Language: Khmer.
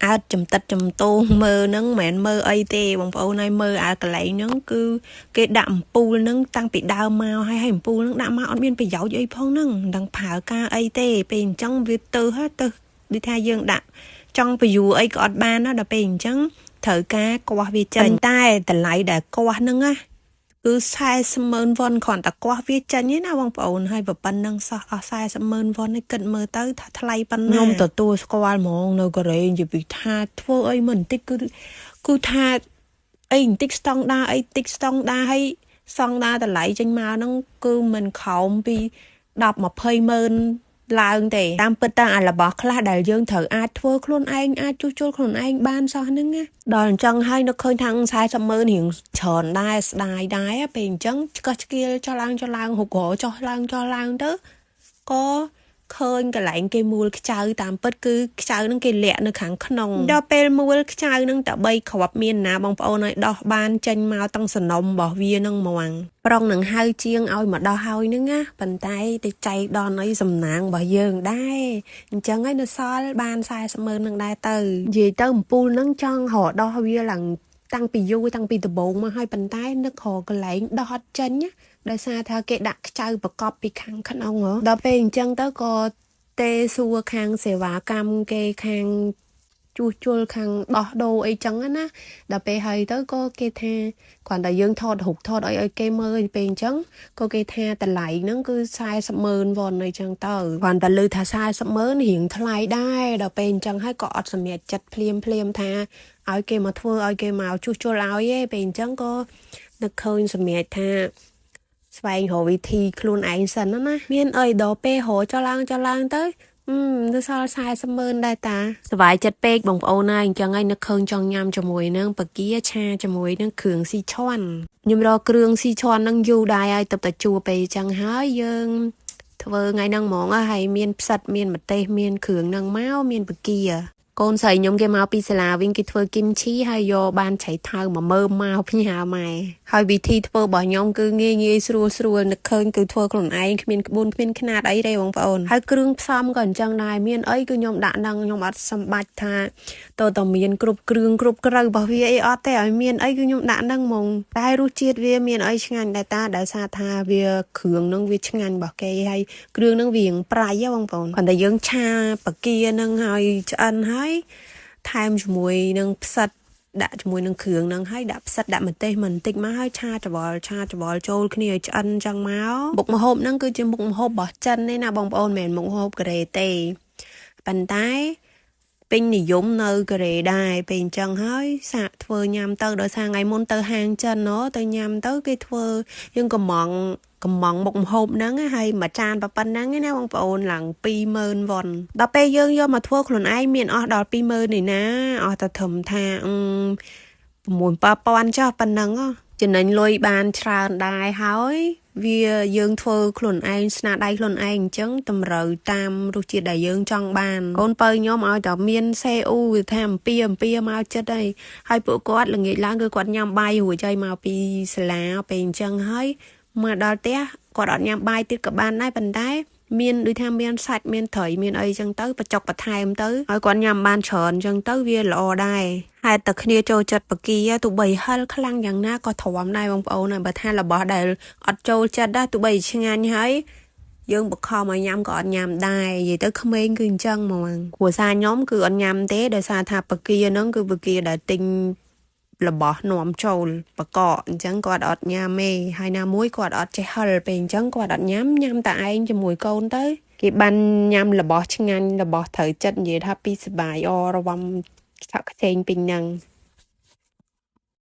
អាចចំតិតចំតោមើលហ្នឹងមិនមែនមើលអីទេបងប្អូនហើយមើលអាកន្លែងហ្នឹងគឺគេដាក់អំពូលហ្នឹងតាំងពីដើមមកហើយអំពូលហ្នឹងដាក់មកអត់មានប្រយោជន៍អីផងហ្នឹងមិនដឹងប្រើការអីទេពេលអញ្ចឹងវាទៅដូចថាយើងដាក់ចង់បញ្យួរអីក៏អត់បានណាដល់ពេលអញ្ចឹងត្រូវការគាស់វាចេញតែតម្លៃដែលគាស់ហ្នឹងណាគឺ40,000 វ៉ុនគ្រាន់តែគាស់វាចេញឯណាបងប្អូនហើយប៉ុណ្ណឹងសោះអស់40,000 វ៉ុននេះគិតមើលទៅថាថ្លៃប៉ុណ្ណាខ្ញុំទទួលស្គាល់ហ្មងនៅកូរ៉េនិយាយពីថាធ្វើអីមិនបន្តិចគឺថាអីបន្តិចស្តង់ដារអីតិចស្តង់ដារហើយស្តង់ដារតម្លៃចេញមកហ្នឹងគឺមិនខោមពី10-20,000ឡើងទេតាមពិតទៅអារបស់ខ្លះដែលយើងត្រូវអាចធ្វើខ្លួនឯងអាចជួសជុលខ្លួនឯងបានសោះហ្នឹងណាដល់អញ្ចឹងហើយនឹកឃើញថា40,000រៀងច្រើនដែរស្ដាយដែរពេលអញ្ចឹងឆ្កឹះឆ្កៀលចុះឡើងហុករចុះឡើងទៅក៏ឃើញកន្លែងគេមូលខ្ចៅតាមពិតគឺខ្ចៅហ្នឹងគេលាក់នៅខាងក្នុងដល់ពេលមូលខ្ចៅហ្នឹងតែ3គ្រាប់មានណាបងប្អូនឲ្យដោះបានចេញមកទាំងសនំរបស់វាហ្នឹងហ្មងប្រុងនឹងហៅជាងឲ្យមកដោះហើយហ្នឹងណាប៉ុន្តែទៅចៃដនអីសំណាងរបស់យើងដែរអញ្ចឹងហើយនៅសល់បាន40,000ហ្នឹងដែរទៅនិយាយទៅអំពូលហ្នឹងចង់រកដោះវាឡើងតាំងពីយូរតាំងពីដំបូងមកហើយប៉ុន្តែនឹករកកន្លែងដោះអត់ចេញណាដោយសារថាគេដាក់ខ្ចៅប្រកបពីខាងក្នុងដល់ពេលអញ្ចឹងទៅក៏ទេសួរខាងសេវាកម្មគេខាងជួសជុលខាងដោះដូរអីចឹងណាដល់ពេលហើយទៅក៏គេថាគ្រាន់តែយើងថតរូបថតឲ្យគេមើលពេលអញ្ចឹងក៏គេថាតម្លៃហ្នឹងគឺ40,000 វ៉ុនអីចឹងទៅគ្រាន់តែលើថា40,000រៀងថ្លៃដែរដល់ពេលអញ្ចឹងហើយក៏អត់សម្រេចចិត្តភ្លាមថាឲ្យគេមកធ្វើឲ្យគេមកជួសជុលឲ្យឯងពេលអញ្ចឹងក៏នឹកឃើញសម្រេចថាស្វែងរកវិធីខ្លួនឯងសិនណាមានអីដល់ពេលរកចុះឡើងទៅទៅសល់40,000ដែរតាសប្បាយចិត្តពេកបងប្អូនណាអញ្ចឹងហើយនឹកឃើញចង់ញ៉ាំជាមួយនឹងបកាឆាជាមួយនឹងគ្រឿងស៊ីឈាន់ខ្ញុំរកគ្រឿងស៊ីឈាន់នឹងយូរដែរហើយទៅតែជួពេលអញ្ចឹងហើយយើងធ្វើថ្ងៃហ្នឹងហ្មងហើយមានផ្សិតមានម្ទេសមានគ្រឿងហ្នឹងមកមានបកាកូនស្រីខ្ញុំគេមកពីសាលាវិញគេធ្វើគីមឈីហើយយកបានឆៃថៅមកមើលមកផ្ញើម៉ែហើយវិធីធ្វើរបស់ខ្ញុំគឺងាយស្រួលនឹកឃើញគឺធ្វើខ្លួនឯងគ្មានក្បួនគ្មានខ្នាតអីទេបងប្អូនហើយគ្រឿងផ្សំក៏អញ្ចឹងដែរមានអីគឺខ្ញុំដាក់នឹងខ្ញុំអត់សម្បាច់ថាតើមានគ្រប់គ្រឿងគ្រប់ក្រៅរបស់វាអីអត់ទេឲ្យមានអីគឺខ្ញុំដាក់នឹងហ្មងតែរសជាតិវាមានអីឆ្ងាញ់ដែរតាដោយសារថាវាគ្រឿងនឹងវាឆ្ងាញ់របស់គេហើយគ្រឿងនឹងវារៀងប្រៃហ៎បងប្អូនគាត់តែយើងឆាបកានឹងហើយឆ្អិនហើយថែមជាមួយនឹងផ្សិតដាក់ជាមួយនឹងគ្រឿងហ្នឹងហើយដាក់ផ្សិតដាក់ម្ទេសបន្តិចមកហើយឆាច្បល់ចូលគ្នាឲ្យឆ្អិនចឹងមកមុខម្ហូបហ្នឹងគឺជាមុខម្ហូបរបស់ចិនទេណាបងប្អូនមិនមែនមុខម្ហូបកូរ៉េទេប៉ុន្តែពេញនិយមនៅកូរ៉េដែរពេលអញ្ចឹងហើយសាកធ្វើញ៉ាំទៅដោយសារថ្ងៃមុនទៅហាងចិនទៅញ៉ាំទៅគេធ្វើយើងកំងមុខម្ហូបហ្នឹងហើយមួយចានប៉ុណ្ណឹងណាបងប្អូនឡើង20,000 វ៉ុនដល់ពេលយើងយកមកធ្វើខ្លួនឯងមានអស់ដល់20,000នេះណាអស់តែត្រឹមថា6,000 ចុះប៉ុណ្ណឹងចំណេញលុយបានច្រើនដែរហើយវាយើងធ្វើខ្លួនឯងស្នាដៃខ្លួនឯងអញ្ចឹងតម្រូវតាមរសជាតិដែលយើងចង់បានកូនបើខ្ញុំឲ្យតែមានសេអ៊ូវាថាអំពីមកចិត្តហើយពួកគាត់ល្ងាចឡើងគឺគាត់ញ៉ាំបាយរួចហើយមកពីសាលាពេលអញ្ចឹងហើយមកដល់ផ្ទះគាត់អត់ញ៉ាំបាយទៀតក៏បានដែរប៉ុន្តែមានដូចថាមានសាច់មានត្រីមានអីចឹងទៅបញ្ចុកបន្ថែមទៅឲ្យគាត់ញ៉ាំបានច្រើនចឹងទៅវាល្អដែរហេតុតែគ្នាចូលចិត្តបកាទោះបីហិលខ្លាំងយ៉ាងណាក៏ទ្រាំដែរបងប្អូនបើថារបស់ដែលអត់ចូលចិត្តដែរទោះបីឆ្ងាញ់ហើយយើងបខំឲ្យញ៉ាំក៏អត់ញ៉ាំដែរនិយាយទៅក្មេងគឺអញ្ចឹងហ្មងគ្រួសារខ្ញុំគឺអត់ញ៉ាំទេដោយសារថាបកាហ្នឹងគឺបកាដែលទិញរបស់នាំចូលបកកអញ្ចឹងគាត់អត់ញ៉ាំទេហើយណាមួយគាត់អត់ចេះហិលពេលអញ្ចឹងគាត់អត់ញ៉ាំតែឯងជាមួយកូនទៅគេបានញ៉ាំរបស់ឆ្ងាញ់របស់ត្រូវចិត្តនិយាយថាពីសបាយរវំឆក់ខ្ចេងពីហ្នឹង